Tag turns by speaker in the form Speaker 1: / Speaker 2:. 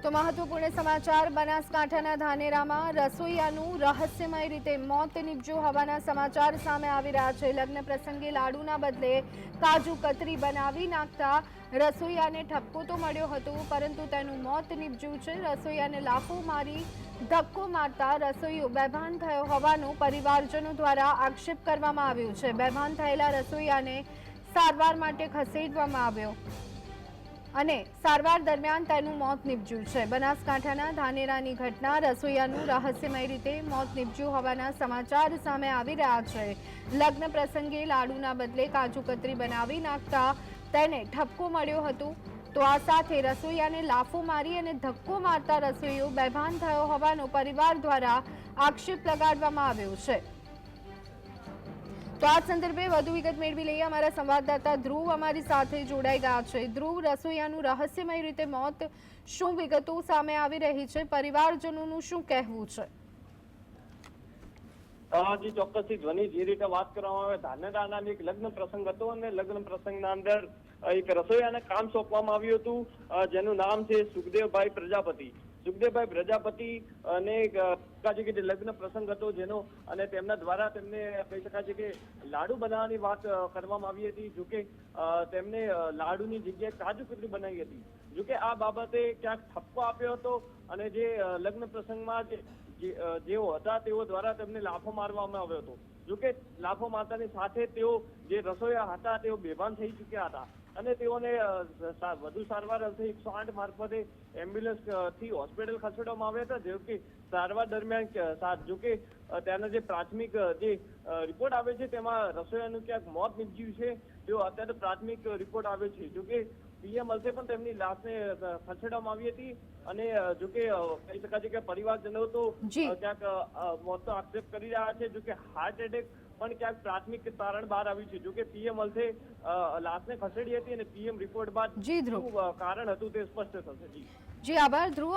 Speaker 1: તો મહત્વપૂર્ણ સમાચાર બનાસકાંઠાના ધાનેરામાં રસોઈયાનું રહસ્યમય રીતે મોત નીપજ્યું હોવાના સમાચાર સામે આવી રહ્યા છે। લગ્ન પ્રસંગે લાડુના બદલે કાજુ કતરી બનાવી નાખતા રસોઈયાને ઠપકો તો મળ્યો હતો, પરંતુ તેનું મોત નીપજ્યું છે। રસોઈયાને લાફો મારી ધક્કો મારતા રસોઈયો બેભાન થયો હોવાનો પરિવારજનો દ્વારા આક્ષેપ કરવામાં આવ્યો છે। બેભાન થયેલા રસોઈયાને સારવાર માટે ખસેડવામાં આવ્યો અને સારવાર દરમિયાન તેનું મોત નીપજ્યું છે। બનાસકાંઠાના ધાનેરાની ઘટના, રસોઈયાનું રહસ્યમય રીતે મોત નીપજ્યું હોવાના સમાચાર સામે આવી રહ્યા છે। લગ્ન પ્રસંગે લાડુના બદલે કાજુ કતરી બનાવી નાખતા તેને ઠપકો મળ્યો હતો, તો આ સાથે રસોઈયાને લાફો મારી અને ધક્કો મારતા રસોઈયો બેભાન થયો હોવાનો પરિવાર દ્વારા આક્ષેપ લગાડવામાં આવ્યો છે। તો આ સંદર્ભે વધુ વિગત મેળવી લઈએ। અમારા સંવાદદાતા ધ્રુવ અમારી સાથે જોડાઈ ગયા છે। ધ્રુવ, રસોઈયાનું રહસ્યમય રીતે મોત, શું વિગતો સામે આવી રહી છે? પરિવારજનોનું શું કહેવું છે?
Speaker 2: જી ચોક્કસથી ધ્વનિ, જે રીતે વાત કરવામાં આવે, ધાનેરાના એક લગ્ન પ્રસંગ હતો અને લગ્ન પ્રસંગના અંદર એક રસોઈયાને કામ સોંપવામાં આવ્યું હતું, જેનું નામ છે સુખદેવભાઈ પ્રજાપતિ। સુખદેવભાઈ પ્રજાપતિ અને લગ્ન પ્રસંગ હતો જેનો, અને તેમના દ્વારા તેમને કહી શકાય છે કે લાડુ બનાવવાની વાત કરવામાં આવી હતી। જોકે તેમને લાડુની જગ્યાએ કાજુ કતરી બનાવી હતી। જોકે આ બાબતે ક્યાંક ઠપકો આપ્યો હતો અને જે લગ્ન પ્રસંગમાં જેઓ હતા તેઓ દ્વારા તેમને લાફો મારવામાં આવ્યો હતો। જોકે લાફો મારતાની સાથે તેઓ જે રસોઈયા હતા તેઓ બેભાન થઈ ચૂક્યા હતા અને તેઓને વધુ સારવાર અર્થે 108 મારફતે એમ્બ્યુલન્સ થી હોસ્પિટલ ખસેડવામાં આવ્યા હતા। જો કે સારવાર દરમિયાન જોકે ત્યાંના જે પ્રાથમિક જે રિપોર્ટ આવે છે તેમાં રસોઈયાનું ક્યાંક મોત નીપજ્યું છે, તેઓ અત્યારે પ્રાથમિક રિપોર્ટ આવે છે। જોકે પીએમ અલસે પણ તેમની લાશને ખસેડવામાં આવી હતી અને જોકે કહી શકાય છે કે પરિવારજનો તો ક્યાંક મોતનો આક્ષેપ કરી રહ્યા છે। જોકે હાર્ટ એટેક પણ ક્યાંક પ્રાથમિક તારણ બહાર આવ્યું છે। જોકે પીએમ અલસે લાશને ખસેડી હતી અને પીએમ રિપોર્ટ બાદ શું કારણ હતું તે સ્પષ્ટ થશે। જી
Speaker 1: આભાર ધ્રુવ।